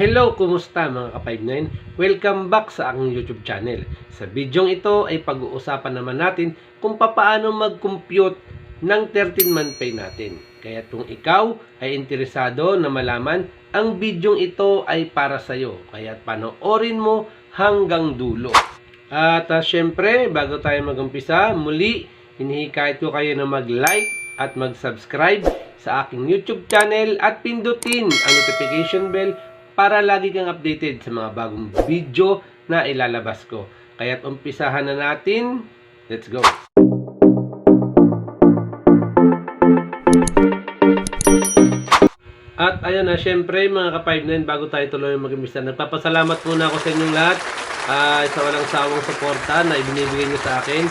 Hello, kumusta mga ka-59? Welcome back sa aking YouTube channel. Sa bidyong ito ay pag-uusapan naman natin kung paano mag-compute ng 13-month pay natin. Kaya kung ikaw ay interesado na malaman, ang bidyong ito ay para sa iyo. Kaya panoorin mo hanggang dulo. At syempre, bago tayo mag-umpisa, muli, hinihikayat ko kayo na mag-like at mag-subscribe sa aking YouTube channel at pindutin ang notification bell para lagi kang updated sa mga bagong video na ilalabas ko. Kaya't umpisahan na natin. Let's go! At ayun na, syempre mga ka-59, bago tayo tuloy mag-umpisa, nagpapasalamat muna ako sa inyong lahat sa walang sawang suporta na ibinibigay niyo sa akin.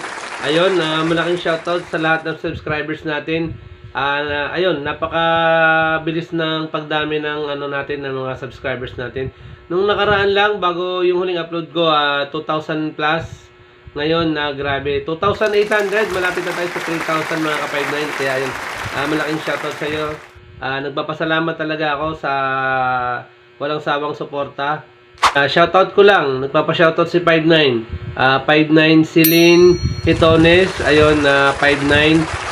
Ayun, malaking shoutout sa lahat ng subscribers natin. Ayun, napakabilis ng pagdami ng natin, ng mga subscribers natin. Nung nakaraan lang, bago yung huling upload ko, 2,000 plus. Ngayon, grabe, 2,800. Malapit na tayo sa 3,000 mga ka-59. Kaya ayun, malaking shoutout sa iyo. Nagpapasalamat talaga ako sa walang sawang suporta. Shoutout ko lang, nagpapa-shoutout si 59. 59 Celine Hitones. Ayun, 59.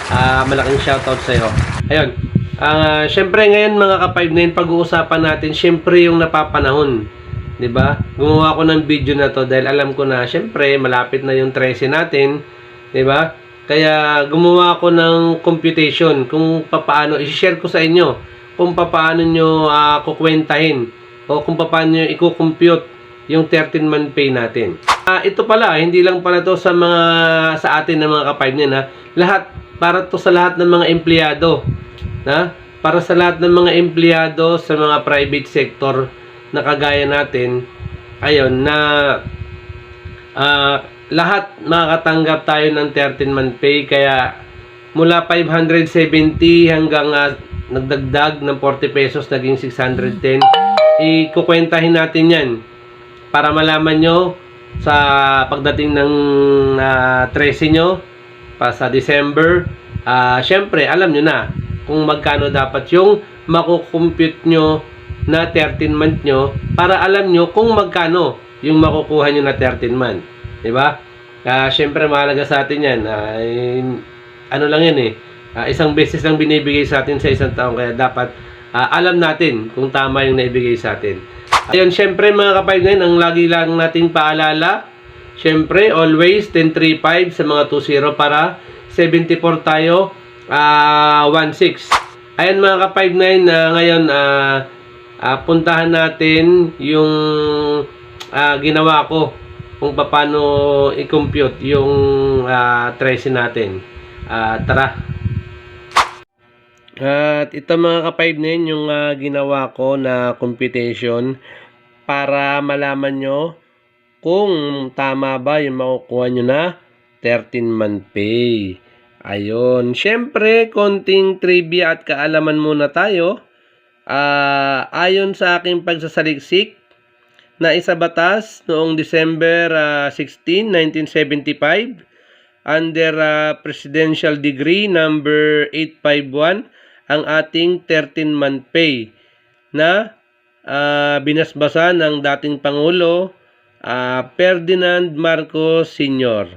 Malaking shoutout sa iyo. Ayun. Syempre ngayon mga ka-59, pag-uusapan natin syempre yung napapanahon. 'Di ba? Gumawa ako ng video na to dahil alam ko na syempre malapit na yung 13 natin, 'di ba? Kaya gumawa ako ng computation kung paano i-share ko sa inyo kung paano nyo kukwentahin o kung paano nyo i-compute yung 13-month pay natin. Ito pala, hindi lang pala to sa atin na mga ka-59 na lahat, para to sa lahat ng mga empleyado, na para sa lahat ng mga empleyado sa mga private sector na kagaya natin. Ayun na lahat makakatanggap tayo ng 13-month pay, kaya mula 570 hanggang nagdagdag ng 40 pesos naging 610. Ikukwentahin natin yan para malaman nyo sa pagdating ng 13 nyo pa sa December. Syempre alam nyo na kung magkano dapat yung makukompute nyo na 13 month nyo, para alam nyo kung magkano yung makukuha nyo na 13 month. Diba? Syempre mahalaga sa atin yan. Ano lang yan eh. Isang beses lang binibigay sa atin sa isang taon, kaya dapat alam natin kung tama yung naibigay sa atin. Ayun, syempre mga ka-59, ang lagi lang nating paalala, syempre always 1035 sa mga 20 para 74 tayo, 16. Ayun mga ka-59, ngayon puntahan natin yung ginawa ko kung paano i-compute yung 13 natin. Tara. At ito mga ka-59 yung ginawa ko na computation para malaman nyo kung tama ba yung makukuha nyo na 13-month pay. Ayun. Syempre, konting trivia at kaalaman muna tayo. Ayon sa aking pagsasaliksik na isa batas noong December 16, 1975 under Presidential Decree number 851, ang ating 13-month pay na binasbasa ng dating Pangulo Ferdinand Marcos Sr.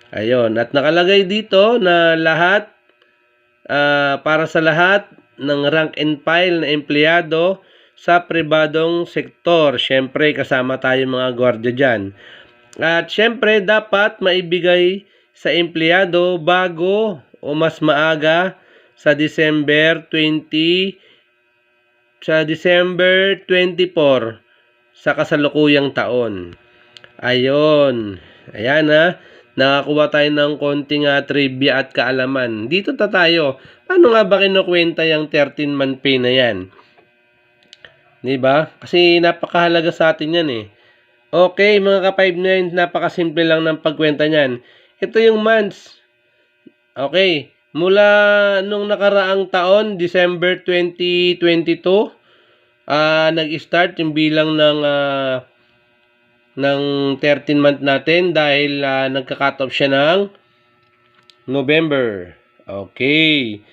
Ayun, at nakalagay dito na lahat para sa lahat ng rank and file na empleyado sa pribadong sektor. Syempre kasama tayo mga gwardiya dyan. At syempre dapat maibigay sa empleyado bago o mas maaga sa December 24 sa kasalukuyang taon. Ayun. Ayan nakakuha tayo ng konting trivia at kaalaman. Dito tayo. Paano nga ba kinukwenta yung 13-month pay na yan? Diba? Kasi napakahalaga sa atin yan eh. Okay mga ka-59, napakasimple lang ng pagkwenta niyan. Ito yung months. Okay. Mula nung nakaraang taon, December 2022, nag-start yung bilang ng 13 month natin dahil nagka-cut off siya ng November. Okay.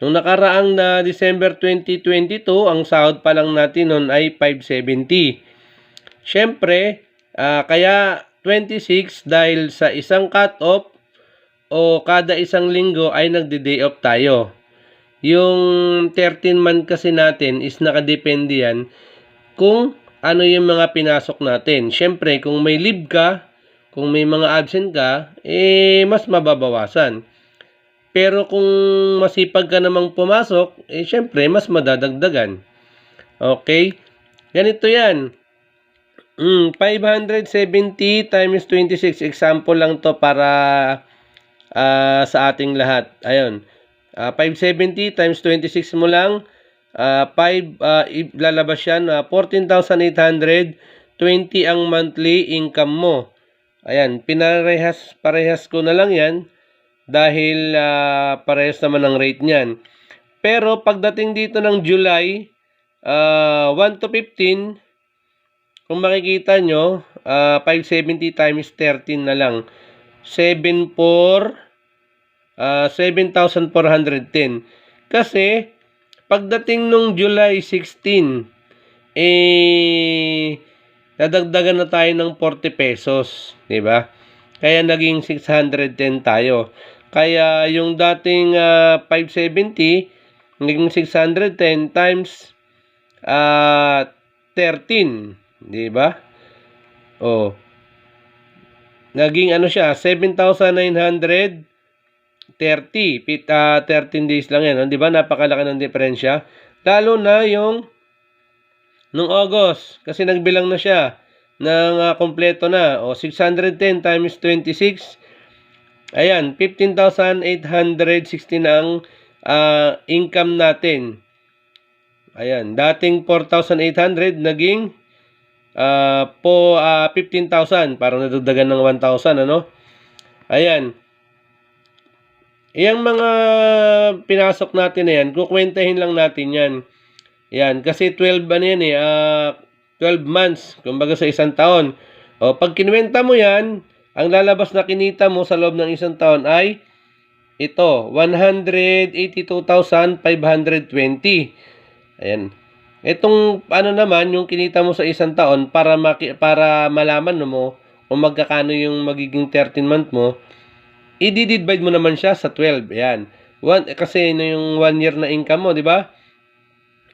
Nung nakaraang na December 2022, ang sahod pa lang natin noon ay 570. Siyempre, kaya 26 dahil sa isang cut-off o kada isang linggo ay nagde-day off tayo. Yung 13 month kasi natin is nakadepende yan kung ano yung mga pinasok natin. Siyempre, kung may leave ka, kung may mga absent ka, mas mababawasan. Pero kung masipag ka namang pumasok, syempre, mas madadagdagan. Okay? Ganito yan. 570 times 26. Example lang to para sa ating lahat. Ayun. 570 times 26 mo lang. 5, lalabas yan. 14,820 ang monthly income mo. Ayan. Parehas ko na lang yan. Dahil parehas naman ang rate niyan. Pero pagdating dito ng July 1 to 15, kung makikita nyo, 570 times 13 na lang. 7,410. Kasi pagdating nung July 16, nadagdagan na tayo ng 40 pesos, 'di ba? Kaya naging 610 tayo. Kaya yung dating 570 naging 610 times 13, 'di ba? Oh. Naging ano siya, 7,930. 13 days lang yan, 'di ba? Napakalaki ng diferensya. Lalo na yung nung August kasi nagbilang na siya ng kompleto na. O 610 times 26. Ayan, 15,860 na ang income natin. Ayan, dating 4,800 naging 15,000. Parang nadagdagan ng 1,000, ano? Ayan. Iyang mga pinasok natin na yan, kukwentahin lang natin yan. Yan, kasi 12 ano yan 12 months, kumbaga sa isang taon. O, pag kinuwenta mo yan, ang lalabas na kinita mo sa loob ng isang taon ay ito, 182,520. Ayan. Itong ano naman, yung kinita mo sa isang taon para malaman mo kung magkakano yung magiging 13 month mo, i-divide mo naman siya sa 12. Ayan. Kasi yung 1 year na income mo, di ba?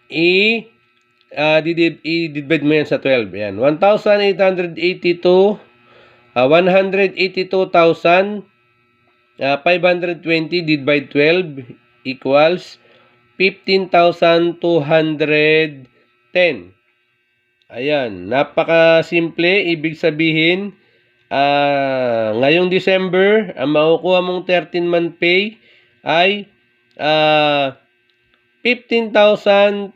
I-divide mo yan sa 12. Ayan. 182,520 divided by 12 equals 15,210. Ayan. Napaka-simple. Ibig sabihin, ngayong December, ang makukuha mong 13-month pay ay 15,210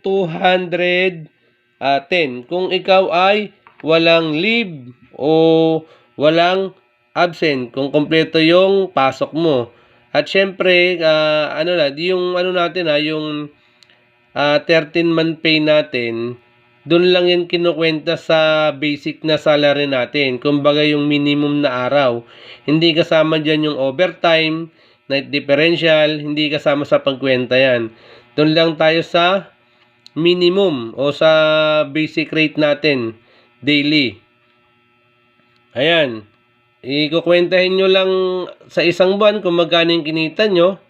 kung ikaw ay walang leave o walang absent, kung kompleto yung pasok mo. At syempre, yung 13-month pay natin, doon lang yan kinukwenta sa basic na salary natin. Kumbaga yung minimum na araw. Hindi kasama dyan yung overtime, night differential, hindi kasama sa pagkwenta yan. Doon lang tayo sa minimum o sa basic rate natin daily. Ayan. Ikukwentahin nyo lang sa isang buwan kung magkano yung kinita nyo.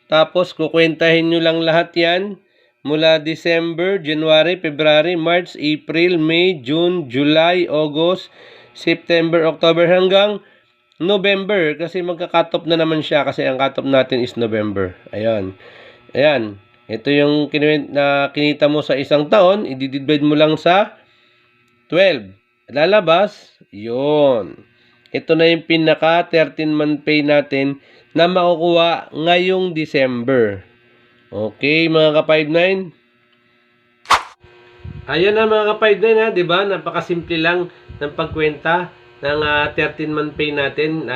Tapos kukwentahin nyo lang lahat yan mula December, January, February, March, April, May, June, July, August, September, October hanggang November. Kasi magka-cut off na naman siya kasi ang cut off natin is November. Ayan. Ayan. Ito yung kinita mo sa isang taon. I-divide mo lang sa 12. Lalabas, yun. Ito na yung pinaka 13-month pay natin na makukuha ngayong December. Okay, mga ka-59. Ayan na mga ka-59 ha, 'di ba? Napakasimple lang ng pagkwenta ng 13-month pay natin.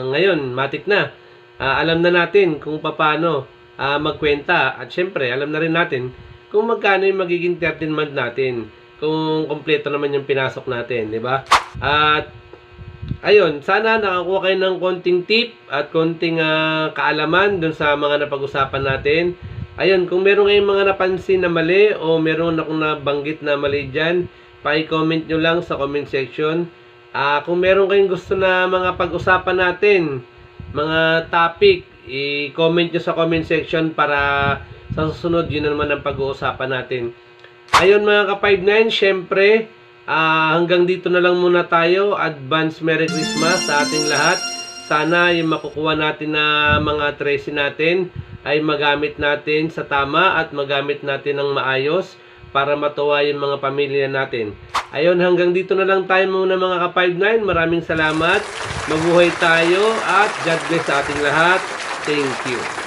Ngayon, matik na. Alam na natin kung paano magkwenta at syempre, alam na rin natin kung magkano yung magiging 13-month natin. Kung kompleto naman yung pinasok natin, 'di ba? At ayun, sana nakakuha kayo ng konting tip at konting kaalaman dun sa mga napag-usapan natin. Ayun, kung meron kayong mga napansin na mali o meron akong nabanggit na mali dyan, pa-comment nyo lang sa comment section. Kung meron kayong gusto na mga pag-usapan natin, mga topic, i-comment nyo sa comment section para sa susunod yun na naman ang pag-uusapan natin. Ayun mga ka-59, syempre, hanggang dito na lang muna tayo. Advance Merry Christmas sa ating lahat. Sana yung makukuha natin na mga 13 natin ay magamit natin sa tama at magamit natin ng maayos para matuwa yung mga pamilya natin. Ayun, hanggang dito na lang tayo muna mga ka-59. Maraming salamat. Mabuhay tayo at God bless sa ating lahat. Thank you.